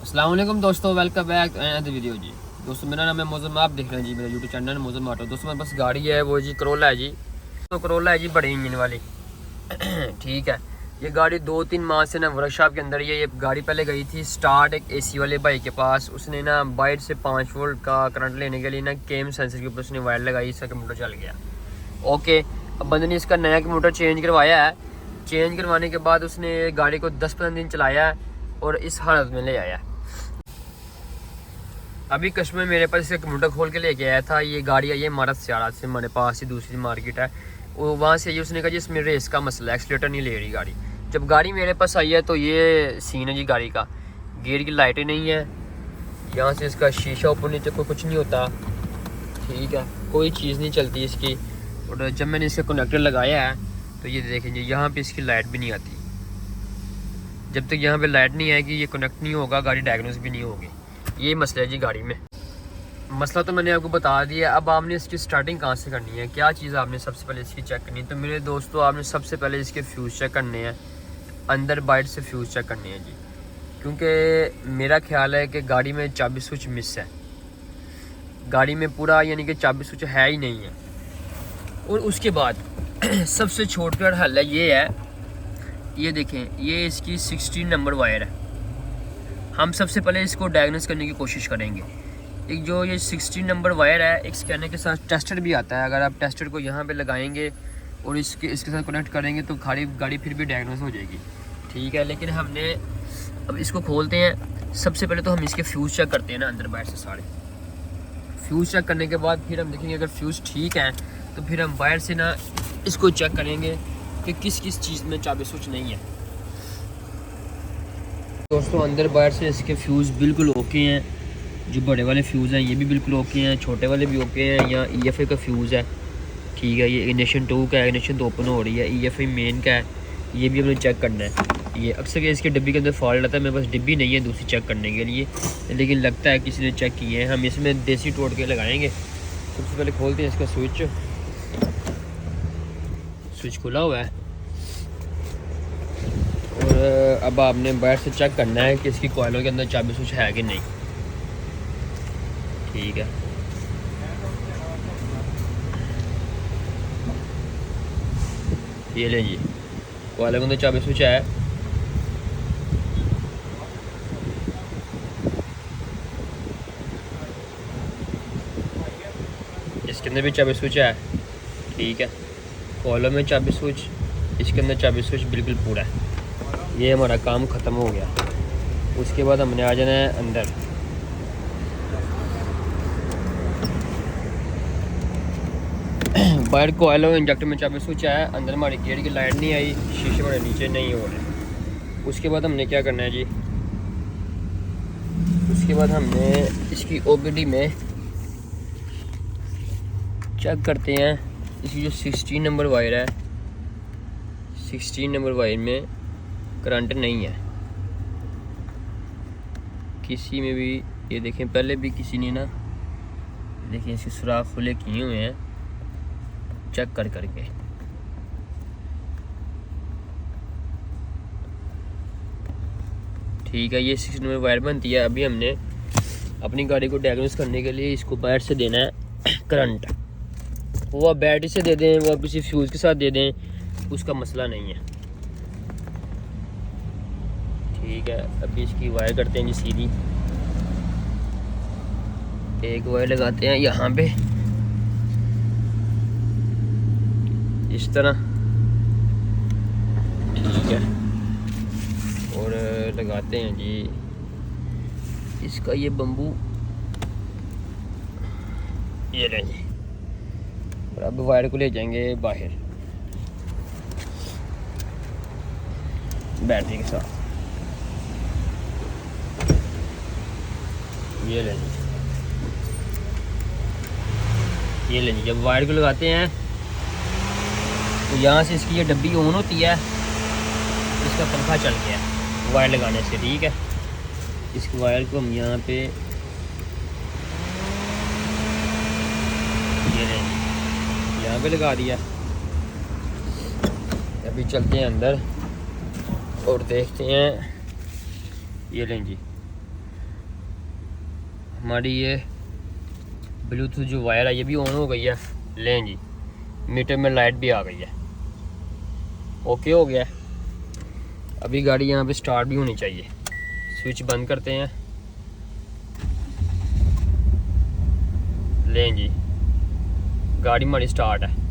अस्सलाम वालेकुम दोस्तों, welcome back to another video जी। दोस्तों मेरा नाम है मौजूद, आप देख रहे हैं जी मेरा यूट्यूब चैनल मौजूद ऑटो। दोस्तों मेरे पास गाड़ी है वो जी करोला है जी। तो करोला है जी बड़ी इंजन वाली ठीक है। ये गाड़ी 2-3 माह से ना वर्कशॉप के अंदर ये गाड़ी पहले गई थी स्टार्ट एक एसी वाले भाई के पास। उसने ना बाइट से 5 वोल्ट का करंट लेने के लिए ना केम सेंसर के ऊपर उसने वायर लगाई, इसका कंप्यूटर चल गया। ओके, अब बंदे ने इसका नया कंप्यूटर चेंज करवाया है। चेंज करवाने के बाद उसने गाड़ी को 10-15 दिन चलाया है और इस हालत में ले आया। अभी कस्टमर मेरे पास इसका कंप्यूटर खोल के लेके आया था। ये गाड़ी आई है मारत सियारा से, हमारे पास ही दूसरी मार्केट है वो, वहाँ से ये उसने कहा जी इसमें रेस का मसला है, एक्सीलेटर नहीं ले रही गाड़ी। जब गाड़ी मेरे पास आई है तो ये सीन है जी गाड़ी का। गियर की लाइटें नहीं है, यहाँ से इसका शीशा ऊपर नीचे को कुछ नहीं होता, ठीक है, कोई चीज़ नहीं चलती इसकी। और जब मैंने इसका कनेक्टर लगाया है तो ये देखेंगे यहाँ पे इसकी लाइट भी नहीं आती। जब तक यहाँ पे लाइट नहीं आएगी ये कनेक्ट नहीं होगा, गाड़ी डायग्नोस भी नहीं होगी। ये मसला है जी गाड़ी में। मसला तो मैंने आपको बता दिया। अब आपने इसकी स्टार्टिंग कहाँ से करनी है, क्या चीज़ आपने सबसे पहले इसकी चेक करनी है। तो मेरे दोस्तों आपने सबसे पहले इसके फ्यूज़ चेक करने हैं, अंदर बाइट से फ्यूज़ चेक करने हैं जी। क्योंकि मेरा ख्याल है कि गाड़ी में चाबी स्विच मिस है, गाड़ी में पूरा यानी कि चाबी स्विच है ही नहीं है। और उसके बाद सबसे छोटकट हल है ये देखें, ये इसकी 16 नंबर वायर है। हम सबसे पहले इसको डायग्नोस करने की कोशिश करेंगे। एक जो ये 16 नंबर वायर है, एक स्कैनर के साथ टेस्टर भी आता है। अगर आप टेस्टर को यहाँ पे लगाएंगे और इसके साथ कनेक्ट करेंगे तो गाड़ी फिर भी डायग्नोस हो जाएगी, ठीक है। लेकिन हमने अब इसको खोलते हैं। सबसे पहले तो हम इसके फ्यूज़ चेक करते हैं ना, अंदर बाहर से सारे फ्यूज़ चेक करने के बाद फिर हम देखेंगे अगर फ्यूज़ ठीक है तो फिर हम बाहर से ना इसको चेक करेंगे कि किस किस चीज़ में चाबी स्विच नहीं है। दोस्तों अंदर बाहर से इसके फ्यूज़ बिल्कुल ओके हैं। जो बड़े वाले फ्यूज़ हैं ये भी बिल्कुल ओके हैं, छोटे वाले भी ओके हैं। यहाँ EFI का फ्यूज़ है, ठीक है। ये इग्निशन 2 का है, इग्निशन तो ओपन हो रही है। EFI मेन का है, ये भी हमें चेक करना है। ये अक्सर इसके डिब्बी के अंदर फॉल्ट आता है, मेरे पास डिब्बी नहीं है दूसरी चेक करने के लिए, लेकिन लगता है किसी ने चेक किए हैं। हम इसमें देसी तोड़ के लगाएंगे। सबसे पहले खोलते हैं इसका स्विच खुला हुआ है। और अब आपने बाहर से चेक करना है कि इसकी कॉइलों के अंदर चाबी स्विच है कि नहीं, ठीक है। ये ले जी, कॉइलों के अंदर चाबी स्विच है। इसके अंदर भी चाबी स्विच है, ठीक है। कॉइलों में चाबी स्विच, इसके अंदर चाबी स्विच बिल्कुल पूरा है। ये हमारा काम ख़त्म हो गया। उसके बाद हमने आ जाना है अंदर। बाहर कोयल और इंजेक्टर में चाबी स्विच आया, अंदर हमारी गियर की लाइट नहीं आई, शीशे हमारे नीचे नहीं हो रहे। उसके बाद हमने क्या करना है जी, उसके बाद हमने इसकी OBD में चेक करते हैं। इसकी जो 16 नंबर वायर है, 16 नंबर वायर में करंट नहीं है किसी में भी। ये देखें, पहले भी किसी ने ना देखिए इसके सुराख खुले किए हुए हैं चेक करके। ठीक है, ये 16 नंबर वायर बनती है। अभी हमने अपनी गाड़ी को डायग्नोस करने के लिए इसको बैट से देना है करंट। वो आप बैटरी से दे दें, वो आप किसी फ्यूज़ के साथ दे दें, उसका मसला नहीं है, ठीक है। अभी इसकी वायर करते हैं जी सीधी। एक वायर लगाते हैं यहाँ पे इस तरह, ठीक है। और लगाते हैं जी इसका ये बम्बू, ये लें जी। और अब वायर को ले जाएंगे बाहर बैटरी के साथ। ये लें जी, ये लें जी। जब वायर को लगाते हैं तो यहाँ से इसकी ये डब्बी ऑन होती है, इसका पंखा चल गया वायर लगाने से, ठीक है। इस वायर को हम यहाँ पे ये लें जी, यहाँ पे लगा दिया। अभी चलते हैं अंदर और देखते हैं। ये लें जी, हमारी ये ब्लूटूथ जो वायर है ये भी ऑन हो गई है। लें जी, मीटर में लाइट भी आ गई है, ओके हो गया। अभी गाड़ी यहाँ पे स्टार्ट भी होनी चाहिए। स्विच बंद करते हैं। लें जी, गाड़ी हमारी स्टार्ट है।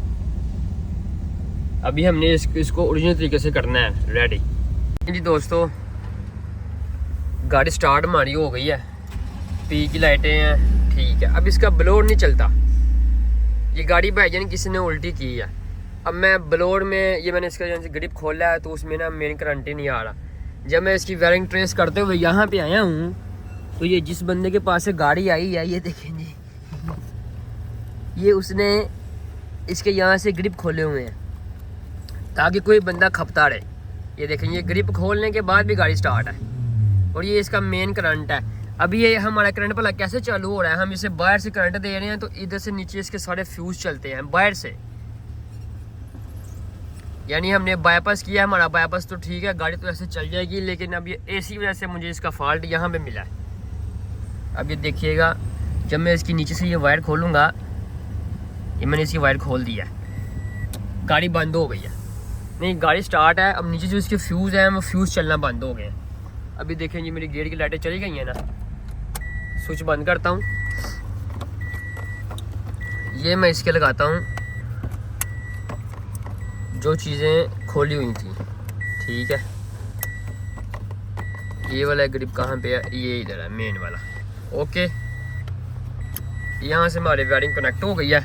अभी हमने इसको ओरिजिनल तरीके से करना है। रेडी जी दोस्तों, गाड़ी स्टार्ट हमारी हो गई है। पी की लाइटें हैं, ठीक है। अब इसका ब्लोर नहीं चलता। ये गाड़ी भाईजान किसी ने उल्टी की है। अब मैं ब्लोर में ये मैंने इसका ग्रिप खोला है तो उसमें ना मेन करंट ही नहीं आ रहा। जब मैं इसकी वायरिंग ट्रेस करते हुए यहाँ पे आया हूँ तो ये जिस बंदे के पास से गाड़ी आई है, ये देखें जी, ये उसने इसके यहाँ से ग्रिप खोले हुए हैं ताकि कोई बंदा खपता रहे। ये देखें, ये ग्रिप खोलने के बाद भी गाड़ी स्टार्ट है और ये इसका मेन करंट है। अभी ये हमारा करंट भला कैसे चालू हो रहा है? हम इसे बाहर से करंट दे रहे हैं तो इधर से नीचे इसके सारे फ्यूज चलते हैं बाहर से। यानी हमने बाईपास किया, हमारा बाईपास तो ठीक है, गाड़ी तो ऐसे चल जाएगी, लेकिन अब ये एसी वजह से मुझे इसका फॉल्ट यहाँ पे मिला है। अब ये देखिएगा, जब मैं इसकी नीचे से ये वायर खोलूँगा, ये मैंने इसकी वायर खोल दिया है, गाड़ी बंद हो गई है। नहीं, गाड़ी स्टार्ट है। अब नीचे जो इसके फ्यूज़ हैं वो फ्यूज़ चलना बंद हो गए हैं। अभी देखें जी, मेरी गेट की लाइटें चली गई हैं ना। स्विच बंद करता हूँ, ये मैं इसके लगाता हूँ जो चीज़ें खोली हुई थी, ठीक है। ये वाला ग्रिप कहाँ पे है? ये इधर है, मेन वाला, ओके। यहाँ से हमारी वायरिंग कनेक्ट हो गई है।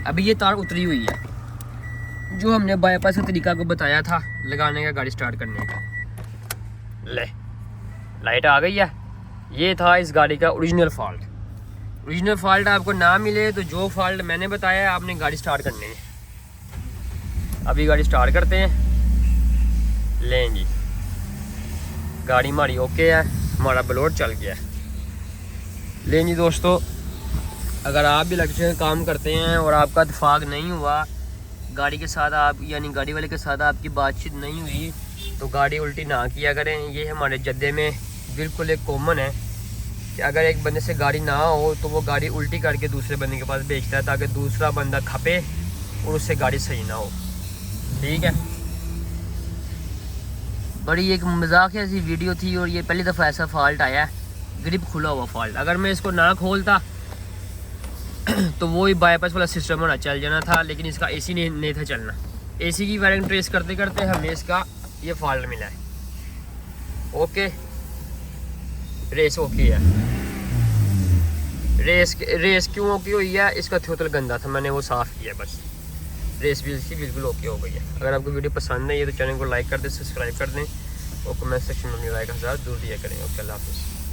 अभी ये तार उतरी हुई है जो हमने बाईपास का तरीका को बताया था लगाने का, गाड़ी स्टार्ट करने का। ले, लाइट आ गई है। ये था इस गाड़ी का ओरिजिनल फॉल्ट। ओरिजिनल फॉल्ट आपको ना मिले तो जो फॉल्ट मैंने बताया आपने गाड़ी स्टार्ट करनी है। अभी गाड़ी स्टार्ट करते हैं। लें जी, गाड़ी हमारी ओके है, हमारा ब्लोर चल गया है। लें जी दोस्तों, अगर आप भी इलेक्ट्रिशियन काम करते हैं और आपका इत्तेफाक नहीं हुआ गाड़ी के साथ, आप यानी गाड़ी वाले के साथ आपकी बातचीत नहीं हुई, तो गाड़ी उल्टी ना किया करें। ये हमारे जद्दे में बिल्कुल एक कॉमन है कि अगर एक बंदे से गाड़ी ना हो तो वो गाड़ी उल्टी करके दूसरे बंदे के पास बेचता है ताकि दूसरा बंदा खपे और उससे गाड़ी सही ना हो, ठीक है। बड़ी एक मजाक ऐसी वीडियो थी और ये पहली दफ़ा ऐसा फॉल्ट आया है, ग्रिप खुला हुआ फॉल्ट। अगर मैं इसको ना खोलता तो वो ही बाईपास वाला सिस्टम होना चल जाना था, लेकिन इसका एसी नहीं था चलना। एसी की वायरिंग ट्रेस करते करते हमें इसका ये फॉल्ट मिला है, ओके। रेस ओके है। रेस क्यों ओके हुई है? इसका थ्रोटल गंदा था, मैंने वो साफ़ किया बस। रेस भी इसकी बिल्कुल ओके हो गई है। अगर आपको वीडियो पसंद है ये तो चैनल को लाइक कर दें, सब्सक्राइब कर दें और कमेंट सेक्शन में अपनी राय का जरूर दिया करें। ओके, अल्लाह हाफ़िज़।